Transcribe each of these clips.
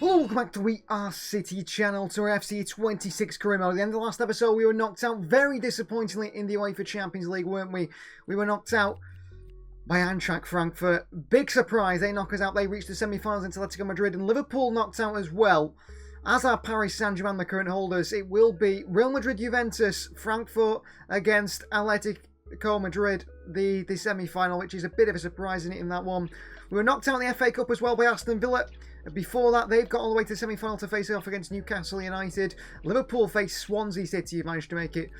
Hello, welcome back to We Are City channel to our FC26 career mode. At the end of the last episode, we were knocked out very disappointingly in the UEFA Champions League, weren't we? We were knocked out by Eintracht Frankfurt. Big surprise, they knock us out. They reached the semi-finals into Atletico Madrid, and Liverpool knocked out as well. As are Paris Saint-Germain, the current holders. It will be Real Madrid, Juventus, Frankfurt against Atletico Madrid, the semi-final, which is a bit of a surprise in that one. We were knocked out in the FA Cup as well by Aston Villa. Before that, they've got all the way to the semi-final to face it off against Newcastle United. Liverpool face Swansea City, who managed to make it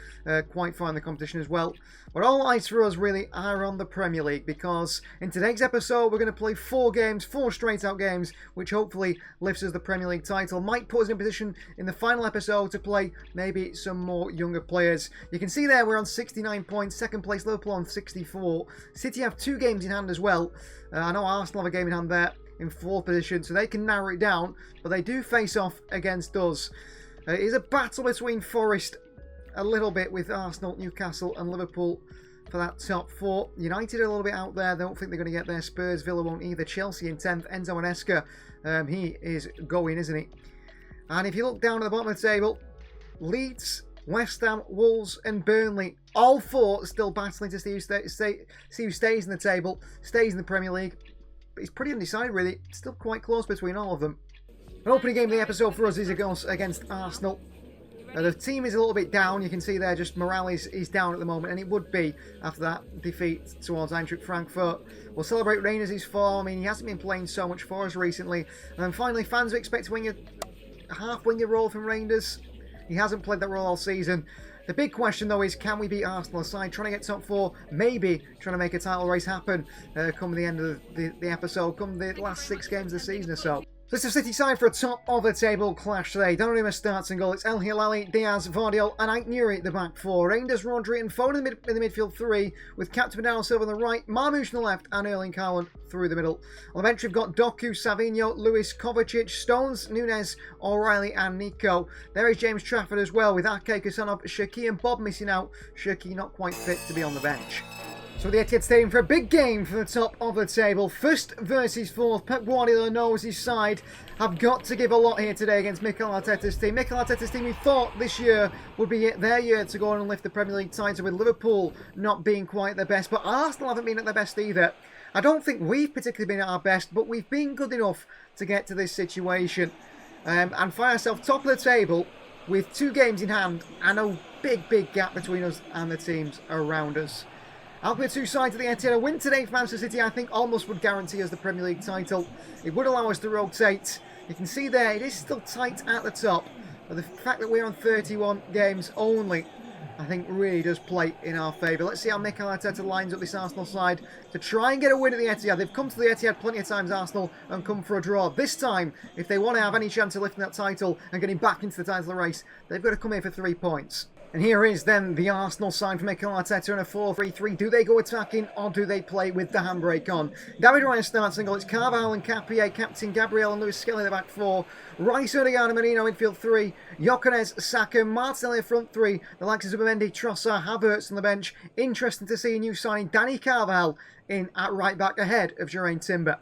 quite far in the competition as well. But all eyes for us really are on the Premier League, because in today's episode, we're going to play 4 games, 4 straight-out games, which hopefully lifts us the Premier League title. Might put us in a position in the final episode to play maybe some more younger players. You can see there we're on 69 points, second place Liverpool on 64. City have 2 games in hand as well. I know Arsenal have a game in hand there in 4th position, so they can narrow it down, but they do face off against us. It is a battle between Forest a little bit with Arsenal, Newcastle and Liverpool for that top 4. United are a little bit out there. They don't think they're going to get there. Spurs, Villa won't either. Chelsea in 10th. Enzo Maresca, he is going, isn't he? And if you look down at the bottom of the table, Leeds, West Ham, Wolves and Burnley, all 4 still battling to see who stays in the table, stays in the Premier League. But it's pretty undecided, really. It's still quite close between all of them. An opening game of the episode for us is against Arsenal. The team is a little bit down. You can see there just morale is down at the moment, and it would be after that defeat towards Eintracht Frankfurt. We'll celebrate Reines' form. I mean, he hasn't been playing so much for us recently. And then finally, fans expect a half-winger role from Reinders. He hasn't played that role all season. The big question, though, is can we beat Arsenal aside? Trying to get top 4, maybe trying to make a title race happen come the end of the episode, come the last 6 games of the season or so. So it's a City side for a top-of-the-table clash today. Donnarumma starts in goal. It's El Hilali, Diaz, Vardiol and Ait-Nouri at the back 4. Reinders, Rodri and Foden in the midfield 3, with Captain Bernardo Silva on the right, Marmoush on the left and Erling Haaland through the middle. On the bench we've got Doku, Savinho, Lewis, Kovacic, Stones, Nunes, O'Reilly and Nico. There is James Trafford as well, with Ake, Kusanov, Shaki and Bob missing out. Shaki not quite fit to be on the bench. So the Etihad Stadium for a big game for the top of the table. 1st versus 4th. Pep Guardiola knows his side have got to give a lot here today against Mikel Arteta's team. Mikel Arteta's team, we thought this year would be their year to go on and lift the Premier League title, with Liverpool not being quite their best. But Arsenal haven't been at their best either. I don't think we've particularly been at our best, but we've been good enough to get to this situation. And find ourselves top of the table with 2 games in hand and a big gap between us and the teams around us. Out with 2 sides of the Etihad. A win today for Manchester City, I think, almost would guarantee us the Premier League title. It would allow us to rotate. You can see there, it is still tight at the top. But the fact that we're on 31 games only, I think, really does play in our favour. Let's see how Mikel Arteta lines up this Arsenal side to try and get a win at the Etihad. They've come to the Etihad plenty of times, Arsenal, and come for a draw. This time, if they want to have any chance of lifting that title and getting back into the title race, they've got to come here for 3 points. And here is then the Arsenal side for Mikel Arteta in a 4-3-3. Do they go attacking or do they play with the handbrake on? David Raya starts in goal. It's Carvalho and Capier, Captain Gabriel and Lewis Skelly in the back 4. Rice, Odegaard and Merino midfield 3. Jokeres, Saka, Martinelli front 3. The likes of Zubimendi, Trossard, Havertz on the bench. Interesting to see a new signing, Danny Carvalho, in at right back ahead of Jurrien Timber.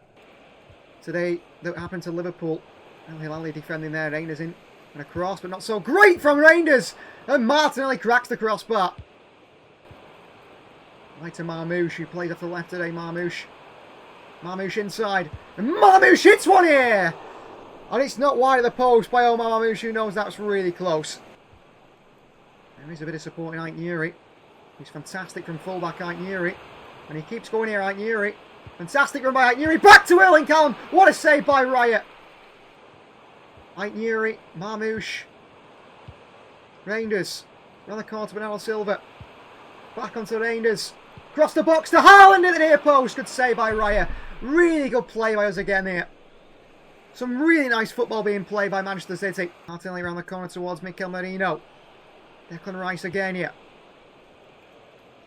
Today, that happened to Liverpool. El Hilali defending there, Reinders in. And a cross, but not so great from Reinders. And Martinelli cracks the crossbar. Right to Marmoush, who plays off the left today, Marmoush. Marmoush inside. And Marmoush hits one here! And it's not wide of the post by Omar Marmoush, who knows that's really close. There is a bit of support in Ait-Nouri. He's fantastic from fullback, Ait-Nouri. And he keeps going here, Ait-Nouri. Fantastic run by Ait-Nouri. Back to Erling Haaland. What a save by Raya. Ait-Nouri, Marmoush, Reinders, around the corner to Bernardo Silva, back onto Reinders, across the box to Haaland at the near post, good save by Raya, really good play by us again here. Some really nice football being played by Manchester City. Martinelli around the corner towards Mikel Merino, Declan Rice again here.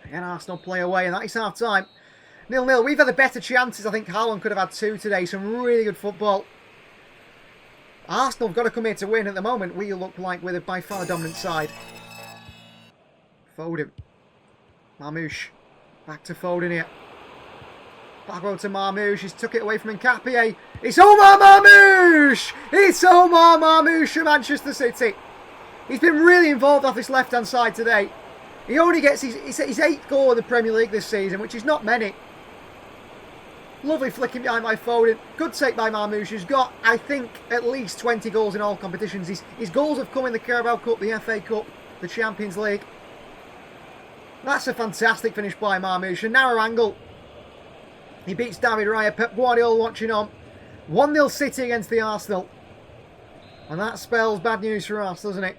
Again Arsenal play away, and that is half time. 0-0, we've had the better chances. I think Haaland could have had 2 today, some really good football. Arsenal have got to come here to win. At the moment, we look like we're by far the dominant side. Foden. Marmoush. Back to Foden here. Back row to Marmoush. He's took it away from Nkapie. It's Omar Marmoush! It's Omar Marmoush from Manchester City. He's been really involved off this left-hand side today. He only gets his 8th goal in the Premier League this season, which is not many. Lovely flicking behind by Foden. Good take by Marmoush, who's got, I think, at least 20 goals in all competitions. His goals have come in the Carabao Cup, the FA Cup, the Champions League. That's a fantastic finish by Marmoush. A narrow angle. He beats David Raya. Pep Guardiola watching on. 1-0 City against the Arsenal. And that spells bad news for us, doesn't it?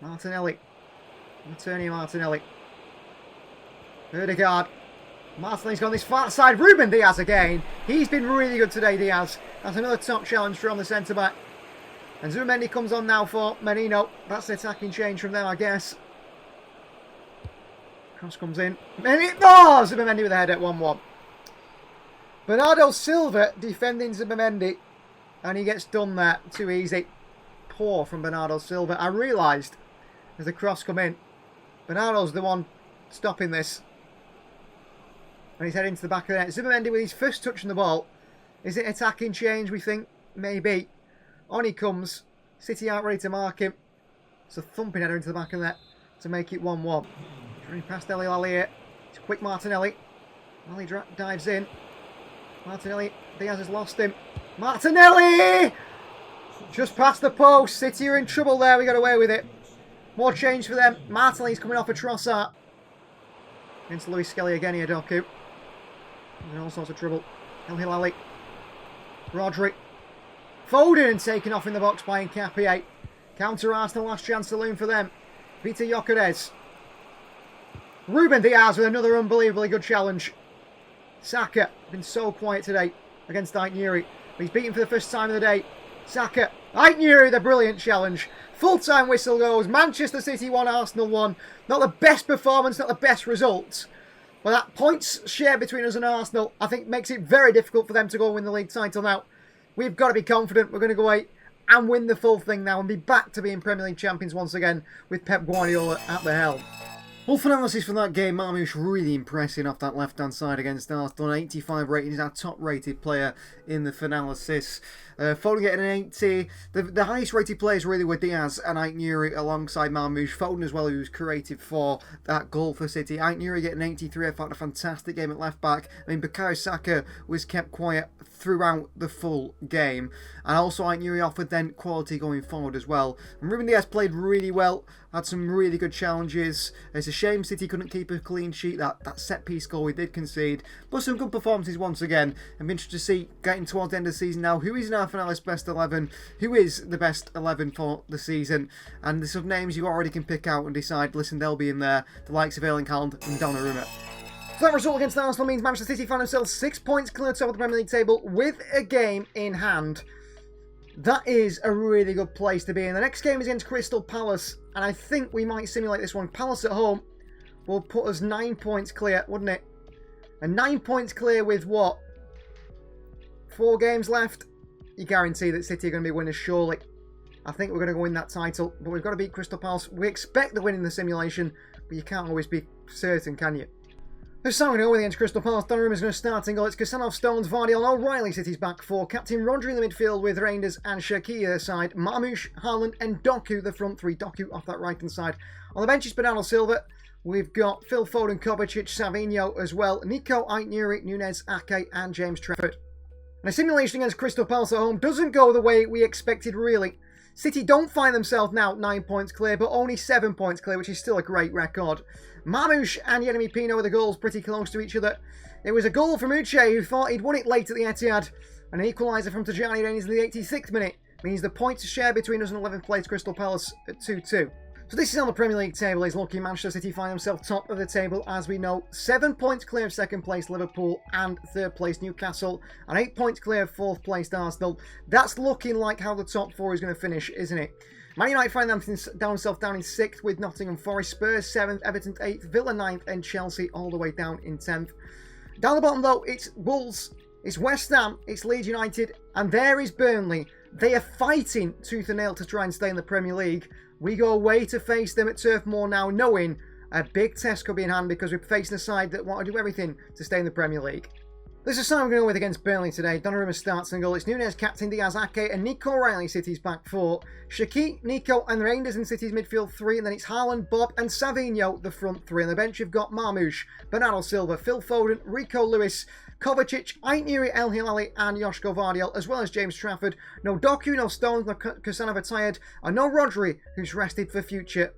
Martinelli. Antonio Martinelli. Ødegaard. Martinelli's gone this far side. Ruben Diaz again. He's been really good today, Diaz. That's another top challenge from the centre-back. And Zubimendi comes on now for Menino. That's the attacking change from them, I guess. Cross comes in. Oh, Zubimendi with a head at 1-1. Bernardo Silva defending Zubimendi. And he gets done there. Too easy. Poor from Bernardo Silva. I realised as the cross come in, Bernardo's the one stopping this. And he's heading to the back of the net. Zubimendi with his first touch on the ball. Is it attacking change, we think? Maybe. On he comes. City aren't ready to mark him. It's a thumping header into the back of the net to make it 1-1. Running past Dele Alli here. It's quick Martinelli. Alli dives in. Martinelli. Diaz has lost him. Martinelli! Just past the post. City are in trouble there. We got away with it. More change for them. Martinelli's coming off a Trossard. Against Luis Skelly again here, Doku. In all sorts of trouble. El Hilali. Rodri. Foden taken off in the box by Nkapie. Counter Arsenal, last chance saloon for them. Peter Gyökeres. Ruben Diaz with another unbelievably good challenge. Saka, been so quiet today against Aït-Nouri. He's beaten for the first time of the day. Saka. Aït-Nouri, the brilliant challenge. Full-time whistle goes. Manchester City 1, Arsenal 1. Not the best performance, not the best result. But that points share between us and Arsenal, I think, makes it very difficult for them to go and win the league title now. We've got to be confident. We're going to go away and win the full thing now and be back to being Premier League champions once again with Pep Guardiola at the helm. Full analysis from that game. Marmoush really impressing off that left-hand side against Arsenal. 85 rating. He's our top-rated player in the analysis. Foden getting an 80. The highest-rated players really were Diaz and Aït-Nouri alongside Marmoush. Foden as well, who was creative for that goal for City. Aït-Nouri getting 83. I thought a fantastic game at left-back. I mean, Bukayo Saka was kept quiet throughout the full game. And also Aït-Nouri offered then quality going forward as well. And Ruben Diaz played really well. Had some really good challenges. It's a shame City couldn't keep a clean sheet. That set-piece goal we did concede. But some good performances once again. I'm interested to see, getting towards the end of the season now, who is in our finalist best 11? Who is the best 11 for the season? And the sub names you already can pick out and decide, listen, they'll be in there. The likes of Erling Haaland and Donnarumma. So that result against Arsenal means Manchester City find themselves 6 points clear top of the Premier League table with a game in hand. That is a really good place to be in. The next game is against Crystal Palace, and I think we might simulate this one. Palace at home will put us 9 points clear, wouldn't it? And 9 points clear with what? 4 games left? You guarantee that City are going to be winners, surely. I think we're going to go win that title, but we've got to beat Crystal Palace. We expect the win in the simulation, but you can't always be certain, can you? This time we're going to go against Crystal Palace. Donnarumma is going to start in goal. It's Kasanov, Stones, Vardy, and O'Reilly City's back four. Captain Rodri in the midfield with Reinders and Shaqiri side. Marmoush, Haaland, and Doku the front three. Doku off that right-hand side. On the bench is Bernardo Silva. We've got Phil Foden, Kovacic, Savinho as well. Nico, Aït-Nouri, Nunez, Ake, and James Trafford. And a simulation against Crystal Palace at home doesn't go the way we expected, really. City don't find themselves now 9 points clear, but only 7 points clear, which is still a great record. Marmoush and Yeremy Pino with the goals pretty close to each other. It was a goal from Uche, who thought he'd won it late at the Etihad. An equaliser from Tajani Reynolds in the 86th minute means the points share between us and 11th place Crystal Palace at 2-2. So this is on the Premier League table. Is lucky Manchester City find themselves top of the table, as we know. 7 points clear of second place Liverpool and third place Newcastle, and 8 points clear of fourth place Arsenal. That's looking like how the top four is going to finish, isn't it? Man United find themselves down in 6th with Nottingham Forest, Spurs 7th, Everton 8th, Villa 9th, and Chelsea all the way down in 10th. Down the bottom though, it's Wolves, it's West Ham, it's Leeds United, and there is Burnley. They are fighting tooth and nail to try and stay in the Premier League. We go away to face them at Turf Moor now, knowing a big test could be in hand because we're facing a side that want to do everything to stay in the Premier League. This is the side I'm going to go with against Burnley today. Donnarumma starts in goal. It's Núñez, captain, Diaz, Ake, and Nico O'Reilly, City's back four. Shaqiri, Nico, and Reinders in City's midfield three. And then it's Haaland, Bob, and Savinho, the front three. On the bench, you've got Marmoush, Bernardo Silva, Phil Foden, Rico Lewis, Kovacic, Ait-Nouri, El Hilali, and Joško Vardiel, as well as James Trafford. No Doku, no Stones, no Kusanova tired, and no Rodri, who's rested for future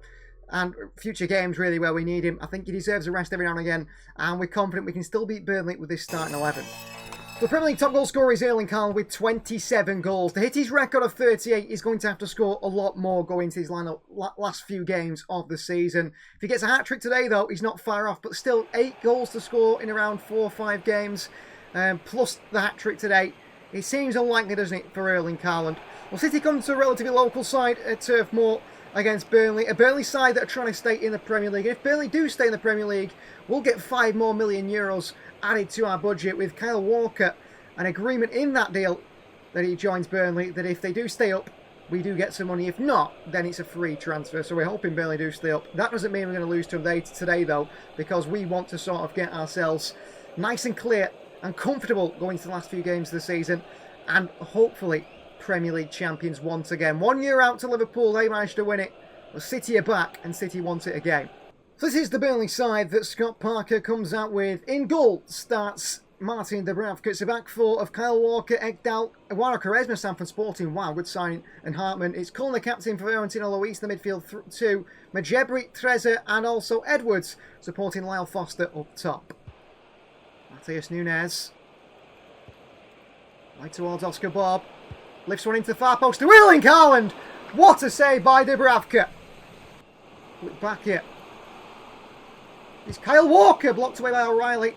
games, really, where we need him. I think he deserves a rest every now and again, and we're confident we can still beat Burnley with this starting 11. The Premier League top goal scorer is Erling Haaland with 27 goals. To hit his record of 38, he's going to have to score a lot more going into his last few games of the season. If he gets a hat-trick today, though, he's not far off, but still 8 goals to score in around 4 or 5 games, plus the hat-trick today. It seems unlikely, doesn't it, for Erling Haaland? Well, City come to a relatively local side at Turf Moor against Burnley, a Burnley side that are trying to stay in the Premier League. And if Burnley do stay in the Premier League, we'll get €5 million added to our budget with Kyle Walker, an agreement in that deal that he joins Burnley, that if they do stay up, we do get some money. If not, then it's a free transfer. So we're hoping Burnley do stay up. That doesn't mean we're going to lose to them today, though, because we want to sort of get ourselves nice and clear and comfortable going into the last few games of the season, and hopefully Premier League champions once again. 1 year out to Liverpool, they managed to win it. Well, City are back, and City want it again. So this is the Burnley side that Scott Parker comes out with. In goal starts Martin Dubravka. It's a back four of Kyle Walker, Ekdal, Eduardo Quaresma, Sanford Sporting, wow, good signing, and Hartman. It's Cullen, the captain, for Fiorentino Luis, the midfield two, Majebri, Trezor, and also Edwards, supporting Lyle Foster up top. Matheus Núñez, right towards Oscar Bob, lifts one into the far post to Erling Haaland. What a save by Dubravka. Look back here. It's Kyle Walker, blocked away by O'Reilly.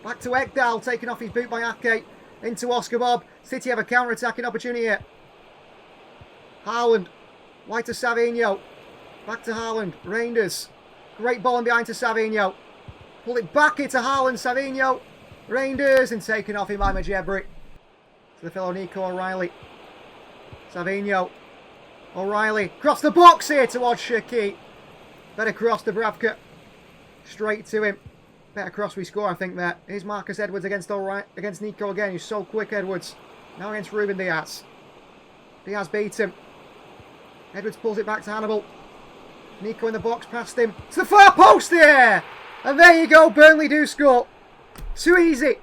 Back to Ekdal, taken off his boot by Ake. Into Oscar Bob. City have a counter-attacking opportunity here. Haaland. Wide to Savinho. Back to Haaland. Reinders. Great ball in behind to Savinho. Pull it back here to Haaland. Savinho. Reinders. And taken off him by Majebri. To the fellow Nico O'Reilly. Savinho. O'Reilly. Cross the box here towards Shaqiri. Better cross to Dubravka. Straight to him. Better cross we score, I think, there. Here's Marcus Edwards against Nico again. He's so quick, Edwards. Now against Ruben Diaz. Diaz beats him. Edwards pulls it back to Hannibal. Nico in the box, past him. To the far post here! And there you go, Burnley do score. Too easy.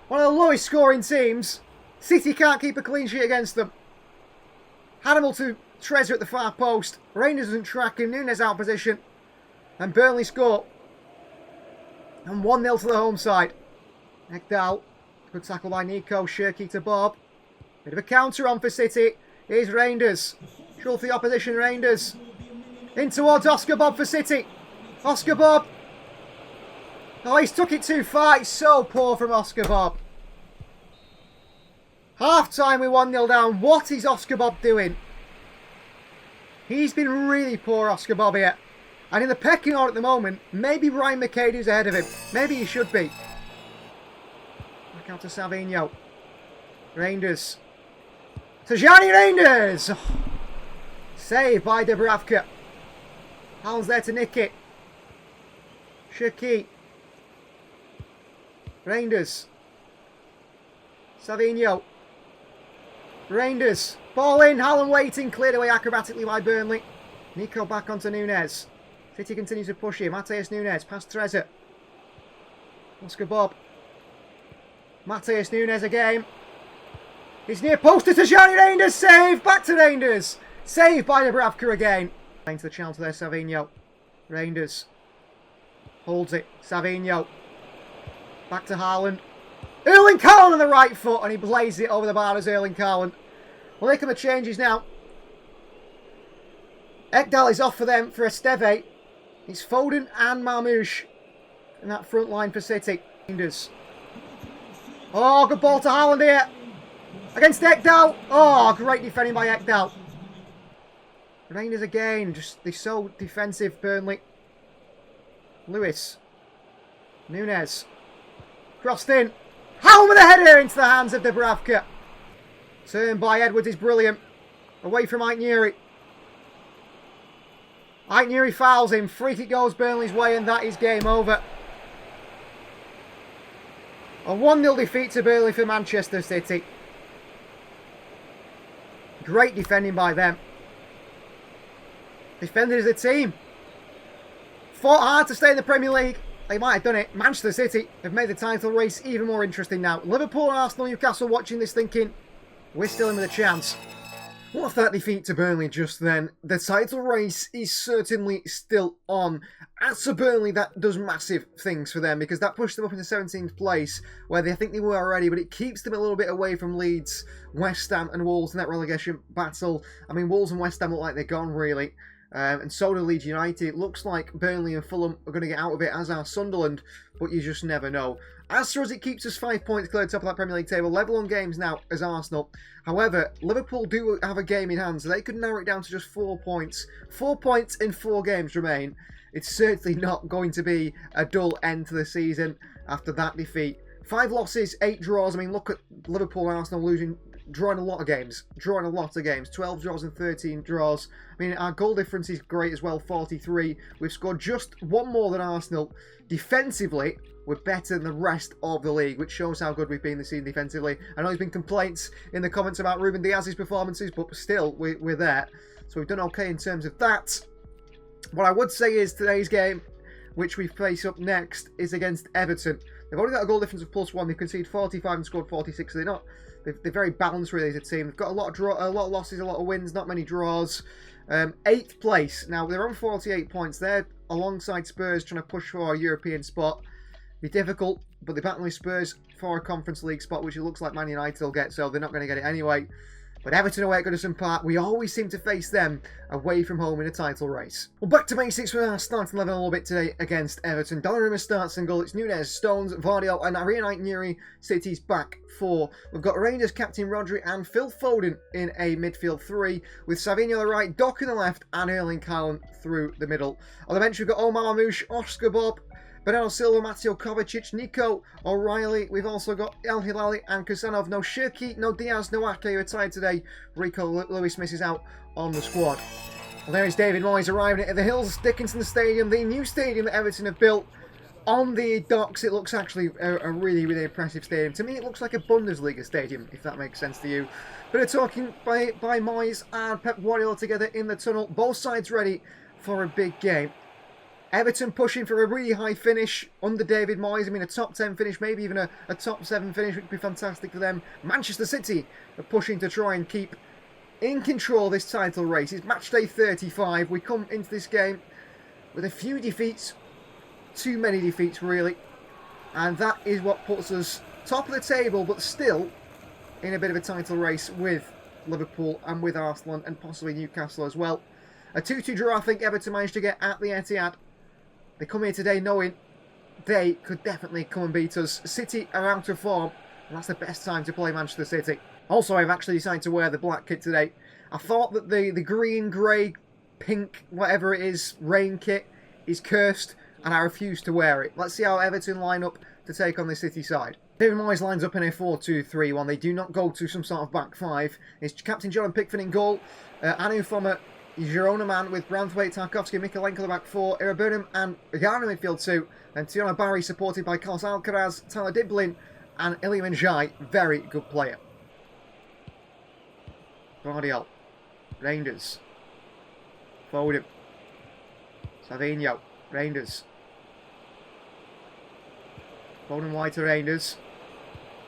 One of the lowest scoring teams. City can't keep a clean sheet against them. Hannibal to Trezor at the far post. Reinders doesn't track him. Núñez out of position. And Burnley score. And 1-0 to the home side. Ekdal. Good tackle by Nico. Shaqiri to Bob. Bit of a counter on for City. Here's Reinders. Shove the opposition, Reinders. In towards Oscar Bob for City. Oscar Bob. Oh, he's took it too far. It's so poor from Oscar Bob. Half time, we're 1-0 down. What is Oscar Bob doing? He's been really poor, Oscar Bob, here. And in the pecking order at the moment, maybe Ryan McCade is ahead of him. Maybe he should be. Back out to Savinho. Reinders. Tajani Reinders! Oh. Saved by Dubravka. Haaland's there to nick it. Shaqiri. Reinders. Savinho. Reinders. Ball in. Haaland waiting. Cleared away acrobatically by Burnley. Nico back onto Núñez. City continues to push him. Matheus Núñez past Trezor. Oscar Bob. Matheus Núñez again. He's near post to Tajani Reinders. Save. Back to Reinders. Saved by Dubravka again. Into the channel there, Savinho. Reinders. Holds it. Savinho. Back to Haaland. Erling Haaland on the right foot, and he blazes it over the bar as Erling Haaland. Well, here come the changes now. Ekdal is off for them for Esteve. It's Foden and Marmoush in that front line for City. Oh, good ball to Haaland here. Against Ekdal. Oh, great defending by Ekdal. Reinders again. They're so defensive, Burnley. Lewis. Núñez. Crossed in. Haaland with a header into the hands of Dubravka. Turn by Edwards is brilliant. Away from Ait-Nouri. Aït-Nouri fouls him. Free kick goes Burnley's way, and that is game over. A 1-0 defeat to Burnley for Manchester City. Great defending by them. Defended as a team. Fought hard to stay in the Premier League. They might have done it. Manchester City have made the title race even more interesting now. Liverpool, Arsenal, Newcastle watching this thinking, we're still in with a chance. What a that defeat to Burnley just then. The title race is certainly still on. As for Burnley, that does massive things for them because that pushed them up into 17th place where I think they were already, but it keeps them a little bit away from Leeds, West Ham and Wolves in that relegation battle. I mean, Wolves and West Ham look like they're gone really. And so do Leeds United. It looks like Burnley and Fulham are going to get out of it, as are Sunderland, but you just never know. As for us, it keeps us 5 points clear top of that Premier League table, level on games now as Arsenal. However, Liverpool do have a game in hand, so they could narrow it down to just 4 points. 4 points in 4 games remain. It's certainly not going to be a dull end to the season after that defeat. 5 losses, 8 draws. I mean, look at Liverpool and Arsenal drawing a lot of games. 12 draws and 13 draws. I mean, our goal difference is great as well, 43. We've scored just 1 more than Arsenal. Defensively, we're better than the rest of the league, which shows how good we've been this season defensively. I know there's been complaints in the comments about Ruben Diaz's performances, but still, we're there. So we've done okay in terms of that. What I would say is today's game, which we face up next, is against Everton. They've only got a goal difference of +1. They've conceded 45 and scored 46, so they're very balanced really as a team. They've got a lot of losses, a lot of wins, not many draws. 8th place. Now, they're on 48 points. They're alongside Spurs trying to push for a European spot. Be difficult, but they're battling with Spurs for a Conference League spot, which it looks like Man United will get, so they're not going to get it anyway. But Everton away at Goodison Park, we always seem to face them away from home in a title race. Well, back to basics with our starting 11 a little bit today against Everton. Donnarumma starts in goal. It's Nunez, Stones, Vardiel and Aït-Nouri. City's back 4. We've got Rangers captain Rodri and Phil Foden in a midfield 3, with Savinho on the right, Doc on the left and Erling Haaland through the middle. On the bench we've got Marmoush, Oscar Bob, Bernardo Silva, Mateo Kovacic, Nico O'Reilly. We've also got El Hilali and Kusanov. No Shirky, no Diaz, no Ake retired today. Rico Lewis misses out on the squad. Well, there is David Moyes arriving at the Hills Dickinson Stadium, the new stadium that Everton have built on the docks. It looks actually a really, really impressive stadium. To me, it looks like a Bundesliga stadium, if that makes sense to you. Bit of talking by Moyes and Pep Guardiola together in the tunnel. Both sides ready for a big game. Everton pushing for a really high finish under David Moyes. I mean, a top 10 finish, maybe even a top 7 finish, which would be fantastic for them. Manchester City are pushing to try and keep in control of this title race. It's match day 35. We come into this game with a few defeats. Too many defeats, really. And that is what puts us top of the table, but still in a bit of a title race with Liverpool and with Arsenal and possibly Newcastle as well. A 2-2 draw, I think Everton managed to get at the Etihad. They come here today knowing they could definitely come and beat us. City are out of form, and that's the best time to play Manchester City. Also, I've actually decided to wear the black kit today. I thought that the green, grey, pink, whatever it is, rain kit is cursed, and I refuse to wear it. Let's see how Everton line up to take on the City side. David Moyes lines up in a 4-2-3-1. They do not go to some sort of back 5. It's captain Jordan Pickford in goal. Anu Foma, Girona man with Branthwaite, Tarkovsky, Mikolenko the back 4, Iraburnham and Ghana midfield 2, and Tiona Barry supported by Carlos Alcaraz, Tyler Diblin and Iliman Jai, very good player. Vardiel, Rangers, Foden, Savinho, Rangers, Foden wide to Rangers,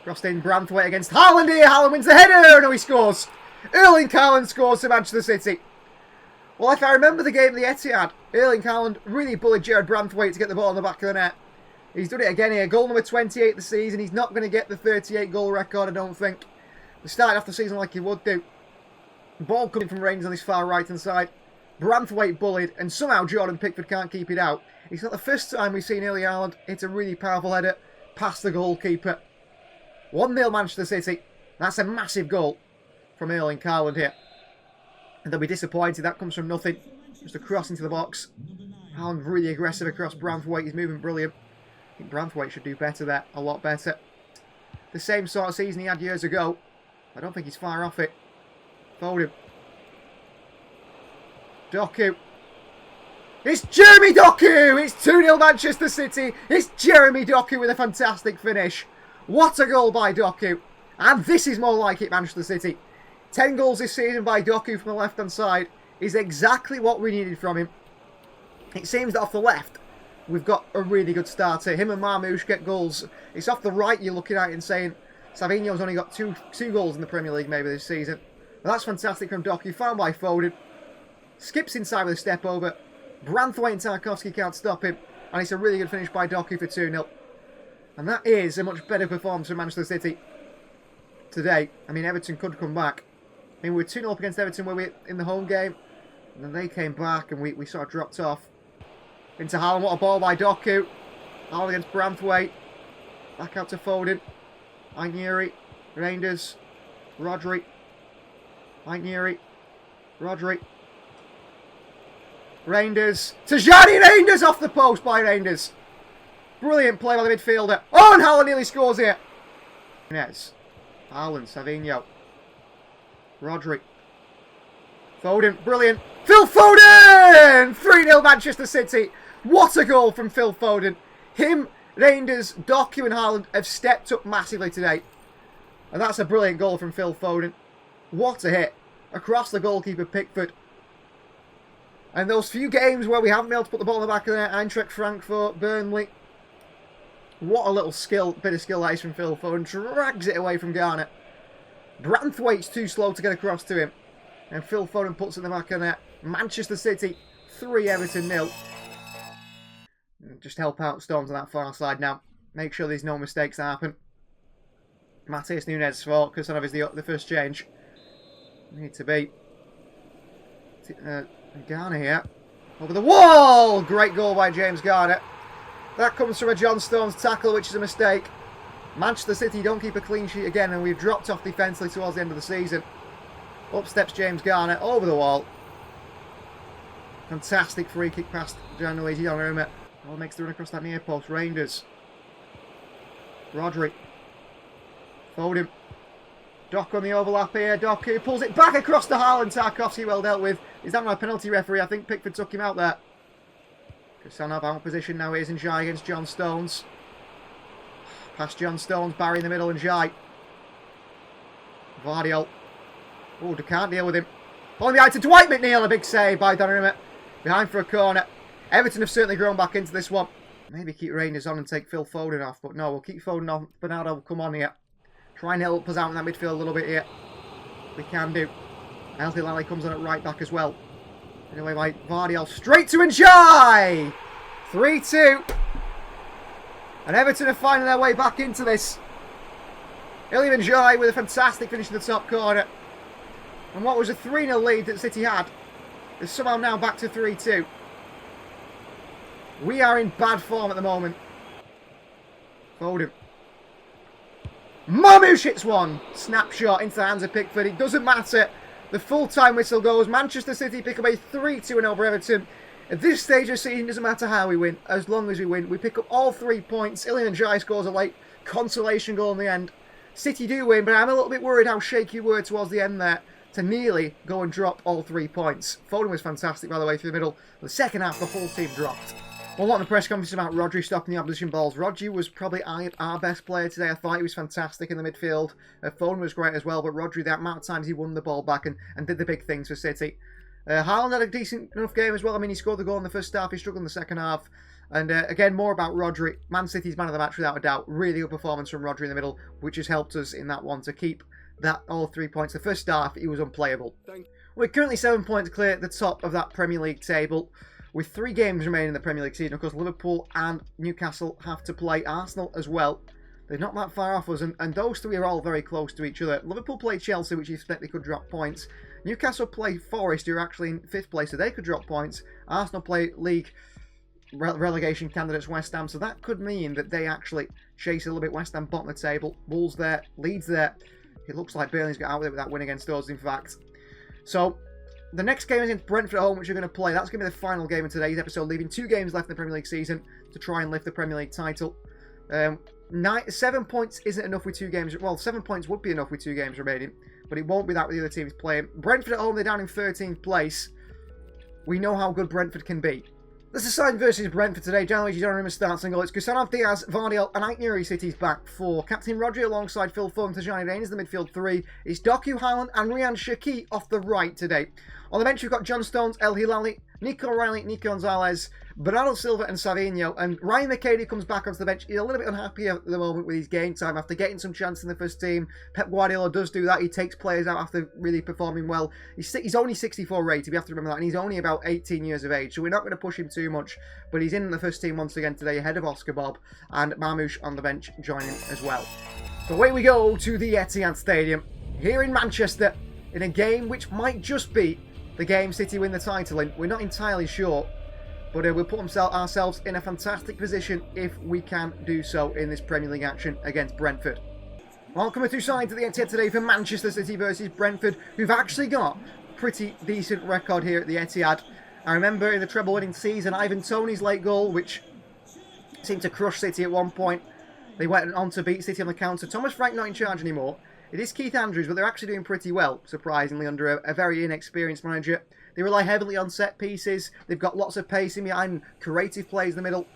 crossed in Branthwaite against Haaland here, Haaland wins the header, no he scores! Erling Haaland scores to Manchester City. Well, if I remember the game at the Etihad, Erling Haaland really bullied Gerard Branthwaite to get the ball on the back of the net. He's done it again here. Goal number 28 this season. He's not going to get the 38 goal record, I don't think. They started off the season like he would do. Ball coming from Rangers on his far right-hand side. Branthwaite bullied, and somehow Jordan Pickford can't keep it out. It's not the first time we've seen Erling Haaland hit a really powerful header past the goalkeeper. 1-0 Manchester City. That's a massive goal from Erling Haaland here. And they'll be disappointed. That comes from nothing. Just a cross into the box. Haaland really aggressive across Branthwaite. He's moving brilliant. I think Branthwaite should do better there. A lot better. The same sort of season he had years ago. I don't think he's far off it. Foden. Doku. It's Jeremy Doku! It's 2-0 Manchester City. It's Jeremy Doku with a fantastic finish. What a goal by Doku. And this is more like it, Manchester City. 10 goals this season by Doku from the left-hand side is exactly what we needed from him. It seems that off the left, we've got a really good starter. Him and Marmoush get goals. It's off the right you're looking at it and saying, Savinho's only got two goals in the Premier League maybe this season. But that's fantastic from Doku. Found by Foden. Skips inside with a step over. Branthwaite and Tarkowski can't stop him. And it's a really good finish by Doku for 2-0. And that is a much better performance from Manchester City today. I mean, Everton could come back. I mean, we were 2-0 up against Everton when we were in the home game. And then they came back and we sort of dropped off. Into Haaland. What a ball by Doku. Haaland against Branthwaite. Back out to Foden. Ainieri. Reinders. Rodri. Ainieri. Rodri. Reinders. Tajani Reinders off the post by Reinders. Brilliant play by the midfielder. Oh, and Haaland nearly scores here. Inez. Haaland. Savinho. Rodri. Foden. Brilliant. Phil Foden! 3-0 Manchester City. What a goal from Phil Foden. Him, Reinders, Doku and Haaland have stepped up massively today. And that's a brilliant goal from Phil Foden. What a hit. Across the goalkeeper Pickford. And those few games where we haven't been able to put the ball in the back of the net, Eintracht Frankfurt, Burnley. What a little bit of skill that is from Phil Foden. Drags it away from Garner. Branthwaite's too slow to get across to him. And Phil Foden puts it in the back of the net. Manchester City 3, Everton 0. Just help out Storms on that far side now. Make sure there's no mistakes that happen. Matheus Nunes focus on obviously the first change. Need to be. Garner here. Over the wall! Great goal by James Garner. That comes from a John Stones tackle, which is a mistake. Manchester City don't keep a clean sheet again, and we've dropped off defensively towards the end of the season. Up steps James Garner, over the wall. Fantastic free kick past Gianluigi Donnarumma. Well, makes the run across that near post. Reinders. Rodri. Foden. Doku on the overlap here. Doku pulls it back across to Haaland. Tarkowski well dealt with. Is that my penalty referee? I think Pickford took him out there. Kusanov out of position now. Here's Njai against John Stones. Past John Stones. Barry in the middle and Njai. Vardiol. Oh, they can't deal with him. On the eye to Dwight McNeil. A big save by Donnarumma. Behind for a corner. Everton have certainly grown back into this one. Maybe keep Reinders on and take Phil Foden off. But no, we'll keep Foden on. Bernardo will come on here. Try and help us out in that midfield a little bit here. We can do. Healthy Lally comes on at right back as well. Anyway, by Vardiol. Straight to Njai! 3-2. And Everton are finding their way back into this. Iliman Njai with a fantastic finish in the top corner. And what was a 3-0 lead that City had is somehow now back to 3-2. We are in bad form at the moment. Foden. Marmoush hits one. Snapshot into the hands of Pickford. It doesn't matter. The full-time whistle goes. Manchester City pick up a 3-2 over Everton. At this stage of the season, it doesn't matter how we win. As long as we win, we pick up all 3 points. Iliman Njai scores a late consolation goal in the end. City do win, but I'm a little bit worried how shaky we were towards the end there to nearly go and drop all 3 points. Foden was fantastic, by the way, through the middle. The second half, the whole team dropped. Well, a lot in the press conference about Rodri stopping the opposition balls. Rodri was probably our best player today. I thought he was fantastic in the midfield. Foden was great as well, but Rodri, the amount of times he won the ball back and did the big things for City. Haaland had a decent enough game as well. I mean, he scored the goal in the first half. He struggled in the second half. And again, more about Rodri. Man City's man of the match without a doubt. Really good performance from Rodri in the middle, which has helped us in that one to keep that all 3 points. The first half, he was unplayable. We're currently 7 points clear at the top of that Premier League table, with 3 games remaining in the Premier League season. Of course, Liverpool and Newcastle have to play. Arsenal as well. They're not that far off us, and those 3 are all very close to each other. Liverpool play Chelsea, which you expect they could drop points. Newcastle play Forest, who are actually in 5th place, so they could drop points. Arsenal play league relegation candidates West Ham, so that could mean that they actually chase a little bit. West Ham bottom of the table. Wolves there, Leeds there. It looks like Burnley's got out with it with that win against us, in fact. So the next game is against Brentford at home, which we're going to play. That's going to be the final game in today's episode, leaving 2 games left in the Premier League season to try and lift the Premier League title. 7 points isn't enough with 2 games. Well, 7 points would be enough with 2 games remaining, but it won't be that with the other teams playing. Brentford at home, they're down in 13th place. We know how good Brentford can be. This is side versus Brentford today. Gianluigi Donnarumma starts and goal. It's Kusanov, Diaz, Vardiol and Aït-Nouri City's back four. Captain Rodri alongside Phil Foden, Tajani Dane is the midfield three. It's Doku, Haaland and Ryan Cherki off the right today. On the bench we've got John Stones, El Hilali, Nico O'Reilly, Nico Gonzalez, Bernardo Silva and Savinho. And Ryan McKay comes back onto the bench. He's a little bit unhappy at the moment with his game time after getting some chance in the first team. Pep Guardiola does do that. He takes players out after really performing well. He's only 64 rated, we have to remember that, and he's only about 18 years of age, so we're not going to push him too much. But he's in the first team once again today, ahead of Oscar Bob, and Marmoush on the bench joining as well. So away we go to the Etihad Stadium, here in Manchester, in a game which might just be the game City win the title in. We're not entirely sure, but we'll put ourselves in a fantastic position if we can do so in this Premier League action against Brentford. Welcome to sides at the Etihad today for Manchester City versus Brentford, who've actually got a pretty decent record here at the Etihad. I remember in the treble-winning season, Ivan Toney's late goal, which seemed to crush City at one point. They went on to beat City on the counter. Thomas Frank not in charge anymore. It is Keith Andrews, but they're actually doing pretty well, surprisingly, under a very inexperienced manager. They rely heavily on set pieces. They've got lots of pacing behind, creative plays in the middle.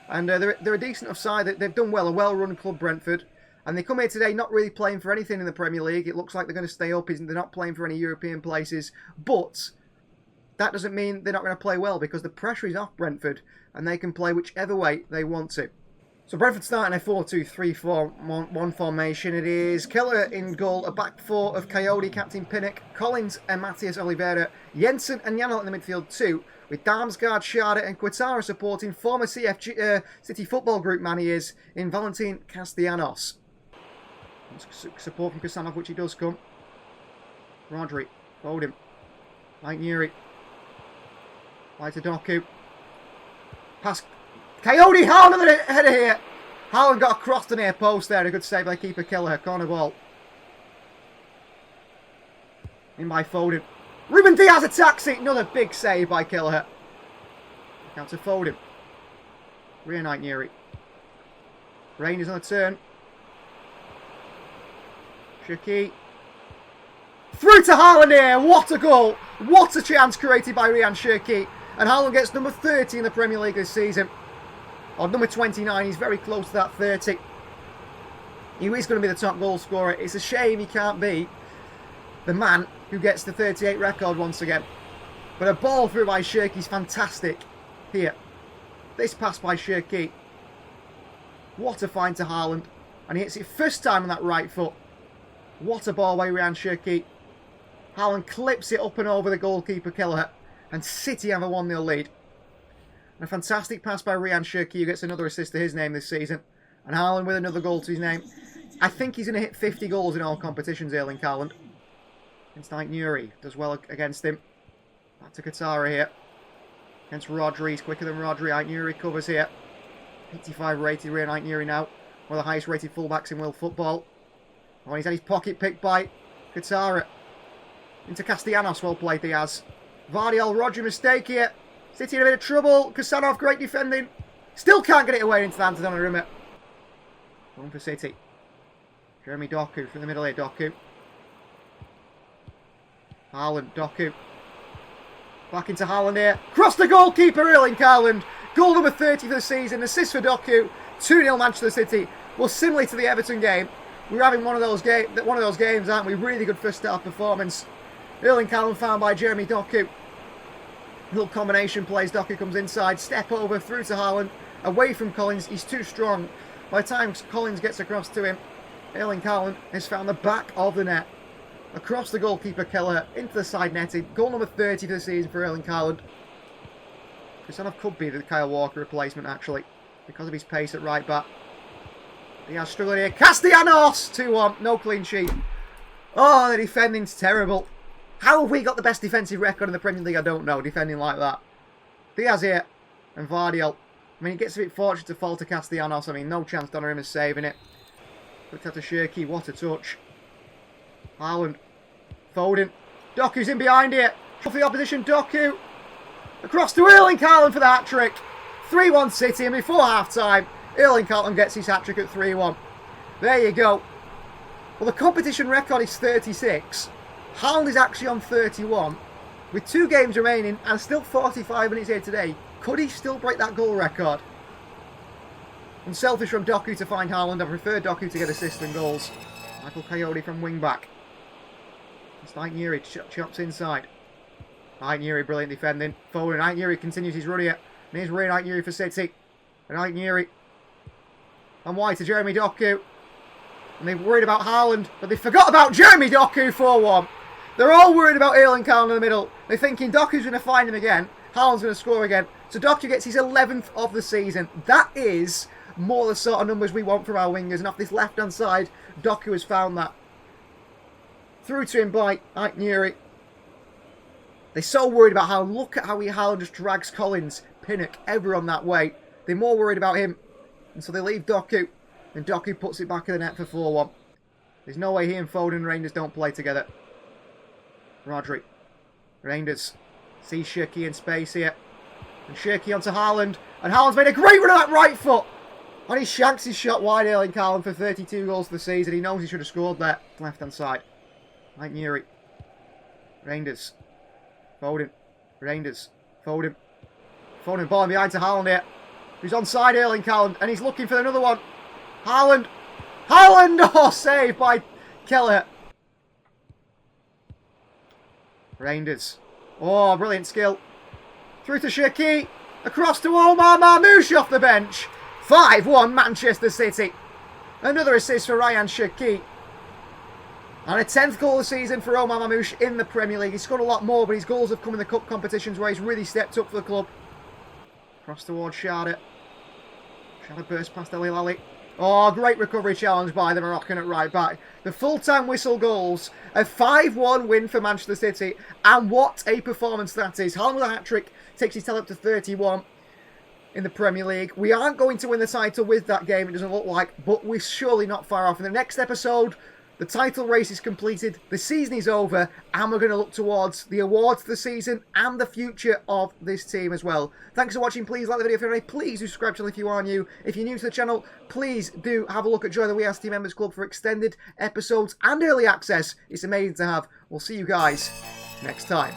And they're a decent enough side. They've done well, a well-run club, Brentford. And they come here today not really playing for anything in the Premier League. It looks like they're going to stay up. They're not playing for any European places. But that doesn't mean they're not going to play well, because the pressure is off Brentford and they can play whichever way they want to. So Brentford starting a 4-2-3-1 formation. It is Keller in goal, a back four of Coyote, Captain Pinnock, Collins and Matthias Oliveira, Jensen and Janelt in the midfield two, with Damsgaard, Schade and Quattara supporting former CFG, City Football Group man he is, in Valentin Castellanos. Support from Kusanov, which he does come. Rodri, Foden, Aït-Nouri, Light to Doku. Pass. Coyote, Haaland on the header here. Haaland got a cross to near post there. A good save by keeper Kelleher. Corner ball. In by Foden. Ruben Diaz attacks it. Another big save by Kelleher. Down to Foden. Ryan Aït-Nouri. Rain is on the turn. Cherki. Through to Haaland here. What a goal. What a chance created by Ryan Cherki. And Haaland gets number 30 in the Premier League this season. Or number 29, he's very close to that 30. He is going to be the top goal scorer. It's a shame he can't be the man who gets the 38 record once again. But a ball through by Cherki is fantastic here. This pass by Cherki. What a find to Haaland. And he hits it first time on that right foot. What a ball by Ryan Cherki. Haaland clips it up and over the goalkeeper Kelleher. And City have a 1-0 lead. And a fantastic pass by Ryan Cherki, who gets another assist to his name this season. And Haaland with another goal to his name. I think he's going to hit 50 goals in all competitions, Erling Haaland. Against Aït-Nouri. Does well against him. Back to Quattara here. Against Rodri. He's quicker than Rodri. Aït-Nouri covers here. 85 rated Ryan Aït-Nouri now. One of the highest rated fullbacks in world football. Oh, he's had his pocket picked by Quattara. Into Castellanos. Well played, Diaz. Vardiol, Rodri mistake here. City in a bit of trouble. Kusanov, great defending. Still can't get it away into the hands of Donnarumma. Going for City. Jeremy Doku from the middle here. Doku. Haaland, Doku. Back into Haaland here. Cross the goalkeeper, Erling Haaland. Goal number 30 for the season. Assist for Doku. 2-0 Manchester City. Well, similarly to the Everton game, we're having one of those games, aren't we? Really good first half performance. Erling Haaland found by Jeremy Doku. Little combination plays. Doku comes inside. Step over through to Haaland. Away from Collins. He's too strong. By the time Collins gets across to him, Erling Haaland has found the back of the net. Across the goalkeeper Kelleher. Into the side netting. Goal number 30 for the season for Erling Haaland. Kusanov could be the Kyle Walker replacement, actually, because of his pace at right back. He has struggled here. Castellanos! 2-1. No clean sheet. Oh, the defending's terrible. How have we got the best defensive record in the Premier League? I don't know, defending like that. Diaz here. And Vardiol. I mean, it gets a bit fortunate to fall to Castellanos. I mean, no chance Donnarumma's saving it. Looked at the Cherki. What a touch. Haaland. Foden. Doku's in behind here. For the opposition, Doku. Across to Erling Haaland for the hat-trick. 3-1 City. And before half-time, Erling Haaland gets his hat-trick at 3-1. There you go. Well, the competition record is 36. Haaland is actually on 31. With 2 games remaining and still 45 minutes here today. Could he still break that goal record? Unselfish from Doku to find Haaland. I prefer Doku to get assists than goals. Michael Coyote from wing-back. It's Ait-Nouri chops inside. Ait-Nouri, brilliant defending. Foden. Ait-Nouri continues his run here. And here's Ryan Ait-Nouri for City. And Ait-Nouri. And wide to Jeremy Doku. And they're worried about Haaland, but they forgot about Jeremy Doku 4-1. They're all worried about Erling Haaland in the middle. They're thinking Doku's going to find him again. Haaland's going to score again. So Doku gets his 11th of the season. That is more the sort of numbers we want from our wingers. And off this left-hand side, Doku has found that. Through to him by Ait-Nouri. They're so worried about Haaland. Look at how Haaland just drags Collins, Pinnock, everyone that way. They're more worried about him. And so they leave Doku. And Doku puts it back in the net for 4-1. There's no way he and Foden and Reinders don't play together. Rodri. Reinders. Sees Shirky in space here. And Shirky onto Haaland. And Haaland's made a great run of that right foot. And he shanks his shot wide, Erling Haaland, for 32 goals for the season. He knows he should have scored there. Left-hand side. Ait-Nouri. Reinders. Foden. Reinders. Foden. Foden ball behind to Haaland here. Who's onside Erling Haaland. And he's looking for another one. Haaland. Haaland! Oh, saved by Keller. Reinders. Oh, brilliant skill. Through to Shirky. Across to Omar Marmoush off the bench. 5-1 Manchester City. Another assist for Ryan Shirky. And a 10th goal of the season for Omar Marmoush in the Premier League. He's scored a lot more, but his goals have come in the cup competitions where he's really stepped up for the club. Cross towards Schade. Schade burst past El Hilali. Oh, great recovery challenge by the Moroccan at right back. The full-time whistle goals. A 5-1 win for Manchester City. And what a performance that is. Haaland with a hat-trick takes his tally up to 31 in the Premier League. We aren't going to win the title with that game, it doesn't look like, but we're surely not far off. In the next episode, the title race is completed, the season is over, and we're going to look towards the awards of the season and the future of this team as well. Thanks for watching. Please like the video if you're new. Please do subscribe to the channel if you are new. If you're new to the channel, please do have a look at Join the We Are Team Members Club for extended episodes and early access. It's amazing to have. We'll see you guys next time.